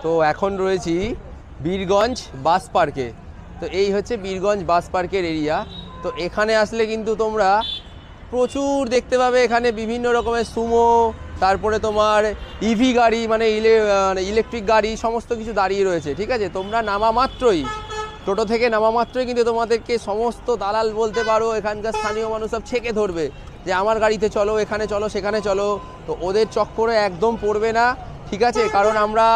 তো এখন রয়েছি বীরগঞ্জ বাস পার্কে। তো এই হচ্ছে বীরগঞ্জ বাস পার্কের এরিয়া। তো এখানে আসলে কিন্তু তোমরা প্রচুর দেখতে পাবে, এখানে বিভিন্ন রকমের সুমো, তারপরে তোমার ইভি গাড়ি মানে ইলেকট্রিক গাড়ি সমস্ত কিছু দাঁড়িয়ে রয়েছে। ঠিক আছে, তোমরা নামা মাত্রই, টোটো থেকে নামা মাত্রই কিন্তু তোমাদেরকে সমস্ত দালাল বলতে পারো, এখানকার স্থানীয় মানুষ সব ছেঁকে ধরবে যে আমার গাড়িতে চলো, এখানে চলো, সেখানে চলো। তো ওদের চক্করে একদম পড়বে না, ঠিক আছে? কারণ আমরা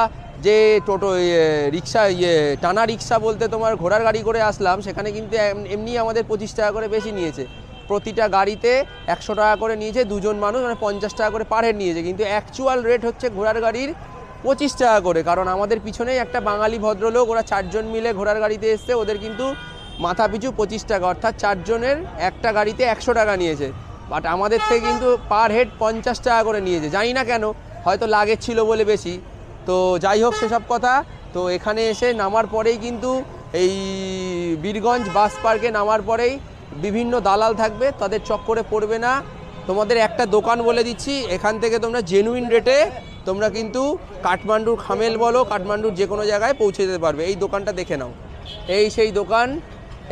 যে টোটো রিক্সা টানা রিক্সা বলতে তোমার ঘোড়ার গাড়ি করে আসলাম, সেখানে কিন্তু এমনি আমাদের 25 টাকা করে বেশি নিয়েছে। প্রতিটা গাড়িতে 100 টাকা করে নিয়েছে, দুজন মানুষ মানে 50 টাকা করে পার হেড নিয়েছে। কিন্তু অ্যাকচুয়াল রেট হচ্ছে ঘোড়ার গাড়ির 25 টাকা করে। কারণ আমাদের পিছনেই একটা বাঙালি ভদ্রলোক, ওরা 4 জন মিলে ঘোড়ার গাড়িতে এসছে, ওদের কিন্তু মাথা পিছু 25 টাকা, অর্থাৎ 4 জনের একটা গাড়িতে 100 টাকা নিয়েছে। বাট আমাদের থেকে কিন্তু পার হেড 50 টাকা করে নিয়েছে। জানি না কেন, হয়তো লাগেজ ছিল বলে বেশি। তো যাই হোক, সেসব কথা। তো এখানে এসে নামার পরেই কিন্তু এই বীরগঞ্জ বাস পার্কে নামার পরেই বিভিন্ন দালাল থাকবে, তাদের চক্করে পড়বে না। তোমাদের একটা দোকান বলে দিচ্ছি, এখান থেকে তোমরা জেনুইন রেটে তোমরা কিন্তু কাঠমান্ডুর খামেল বলো, কাঠমান্ডুর যে কোনো জায়গায় পৌঁছে যেতে পারবে। এই দোকানটা দেখে নাও, এই সেই দোকান,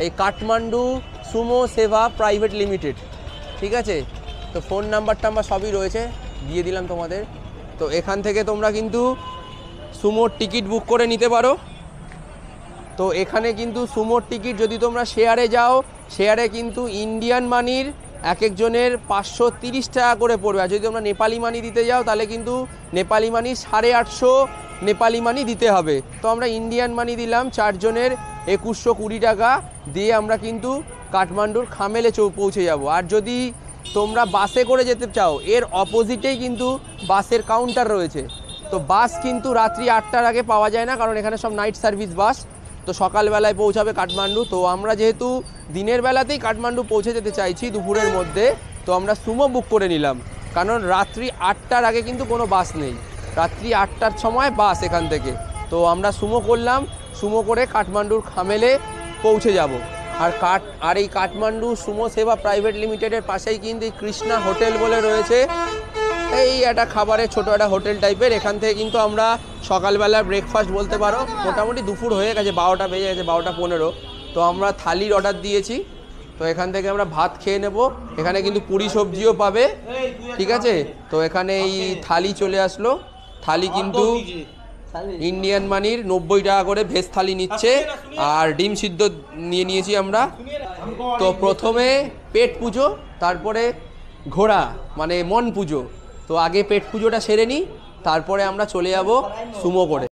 এই Kathmandu Sumo seva private limited. ঠিক আছে, তো ফোন নাম্বার সবই রয়েছে, দিয়ে দিলাম তোমাদের। তো এখান থেকে তোমরা কিন্তু সুমোর টিকিট বুক করে নিতে পারো। তো এখানে কিন্তু সুমোর টিকিট যদি তোমরা শেয়ারে যাও, শেয়ারে কিন্তু ইন্ডিয়ান মানির এক একজনের 530 টাকা করে পড়বে। আর যদি তোমরা নেপালি মানি দিতে যাও, তাহলে কিন্তু নেপালি মানি 850 নেপালি মানি দিতে হবে। তো আমরা ইন্ডিয়ান মানি দিলাম 4 জনের 2120 টাকা দিয়ে আমরা কিন্তু কাঠমান্ডুর খামেলে পৌঁছে যাব। আর যদি তোমরা বাসে করে যেতে চাও, এর অপোজিটেই কিন্তু বাসের কাউন্টার রয়েছে। তো বাস কিন্তু রাত্রি 8টার আগে পাওয়া যায় না, কারণ এখানে সব নাইট সার্ভিস বাস। তো সকালবেলায় পৌঁছাবে কাঠমান্ডু। তো আমরা যেহেতু দিনের বেলাতেই কাঠমান্ডু পৌঁছে যেতে চাইছি দুপুরের মধ্যে, তো আমরা সুমো বুক করে নিলাম। কারণ রাত্রি 8টার আগে কিন্তু কোনো বাস নেই, রাত্রি 8টার সময় বাস এখান থেকে। তো আমরা সুমো করলাম, সুমো করে কাঠমান্ডুর খামেলে পৌঁছে যাব। আর এই কাঠমান্ডু সুমো সেবা প্রাইভেট লিমিটেডের পাশেই কিন্তু এই কৃষ্ণা হোটেল বলে রয়েছে, এই একটা খাবারের ছোটো একটা হোটেল টাইপের। এখান থেকে কিন্তু আমরা সকালবেলা ব্রেকফাস্ট বলতে পারো, মোটামুটি দুপুর হয়ে গেছে, 12টা বেজে গেছে, 12:15। তো আমরা থালির অর্ডার দিয়েছি। তো এখান থেকে আমরা ভাত খেয়ে নেব। এখানে কিন্তু পুরি সবজিও পাবে, ঠিক আছে? তো এখানে এই থালি চলে আসলো। থালি কিন্তু ইন্ডিয়ান মানির 90 টাকা করে ভেজ থালি নিচ্ছে, আর ডিম সিদ্ধ নিয়ে নিয়েছি আমরা। তো প্রথমে পেট পুজো, তারপরে ঘোড়া মানে মন পুজো। তো আগে পেট পুজোটা সেরে নিই, তারপরে আমরা চলে যাব সুমো করে।